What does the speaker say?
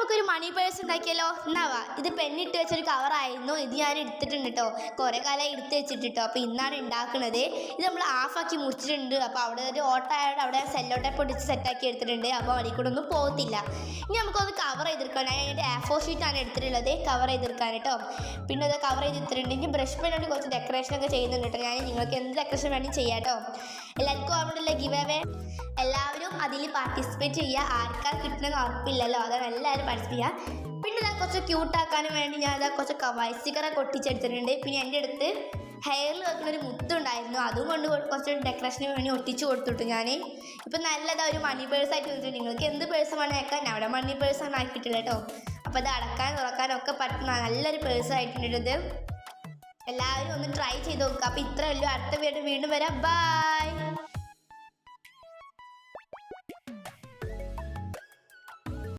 നമുക്കൊരു മണി പേഴ്സ് ഉണ്ടാക്കിയല്ലോ. എന്നാവാ ഇത് പെണ്ണിട്ട് വെച്ചൊരു കവറായിരുന്നു. ഇത് ഞാൻ എടുത്തിട്ടുണ്ട് കേട്ടോ. കുറേ കാലമായി എടുത്ത് വെച്ചിട്ട് കേട്ടോ. അപ്പോൾ ഇന്നാണ് ഉണ്ടാക്കുന്നത്. ഇത് നമ്മൾ ഹാഫാക്കി മുറിച്ചിട്ടുണ്ട്. അപ്പോൾ അവിടെ ഒരു ഓട്ടമായതുകൊണ്ട് അവിടെ സെല്ലോ ടൈപ്പ് ഒടിച്ച് സെറ്റാക്കി എടുത്തിട്ടുണ്ട്. അപ്പോൾ അവിടെ കൂടെ ഒന്നും പോകത്തില്ല. ഇനി നമുക്കൊന്ന് കവർ ചെയ്തെടുക്കണം. ഞാൻ അതിൻ്റെ A4 ഷീറ്റാണ് എടുത്തിട്ടുള്ളത് കവർ ചെയ്തെടുക്കാൻ കേട്ടോ. പിന്നെ അത് കവർ ചെയ്തെടുത്തിട്ടുണ്ട്. ഇനി ബ്രഷ് പെയിനോട് കുറച്ച് ഡെക്കറേഷനൊക്കെ ചെയ്യുന്നുണ്ട് കേട്ടോ. ഞാൻ നിങ്ങൾക്ക് എന്ത് ഡെക്കറേഷൻ വേണമെങ്കിൽ ചെയ്യാം കേട്ടോ. എല്ലാവർക്കും അവിടെ ഗിവ് അവേ എല്ലാവരും അതിൽ പാർട്ടിസിപ്പേറ്റ് ചെയ്യുക. ആർക്കാർ കിട്ടണമെന്ന് ഉറപ്പില്ലല്ലോ, അതാണ് എല്ലാവരും പാർട്ടിസിപ്പേറ്റ് ചെയ്യുക. പിന്നെ ഇതാ കുറച്ച് ക്യൂട്ടാക്കാനും വേണ്ടി ഞാൻ ഇതാ കുറച്ച് കവായ് സ്റ്റിക്കറൊക്കെ ഒട്ടിച്ചെടുത്തിട്ടുണ്ട്. പിന്നെ എൻ്റെ അടുത്ത് ഹെയറിൽ വെക്കുന്നൊരു മുത്തുണ്ടായിരുന്നു, അതും കൊണ്ട് കുറച്ച് ഡെക്കറേഷന് വേണ്ടി ഒട്ടിച്ച് കൊടുത്തിട്ടു ഞാൻ. ഇപ്പം നല്ലതാ ഒരു മണി പേഴ്സായിട്ട് വന്നിട്ടുണ്ട്. നിങ്ങൾക്ക് എന്ത് പേഴ്സ് വേണം വെക്കാൻ, അവിടെ മണി പേഴ്സാണ് ആക്കിയിട്ടില്ല കേട്ടോ. അപ്പോൾ ഇത് അടക്കാനും തുറക്കാനും ഒക്കെ പറ്റുന്ന നല്ലൊരു പേഴ്സായിട്ടുണ്ട് ഇത്. എല്ലാവരും ഒന്ന് ട്രൈ ചെയ്ത് നോക്കുക. അപ്പോൾ ഇത്രയല്ലോ, അടുത്ത വീണ്ടും വരാം. ബൈ.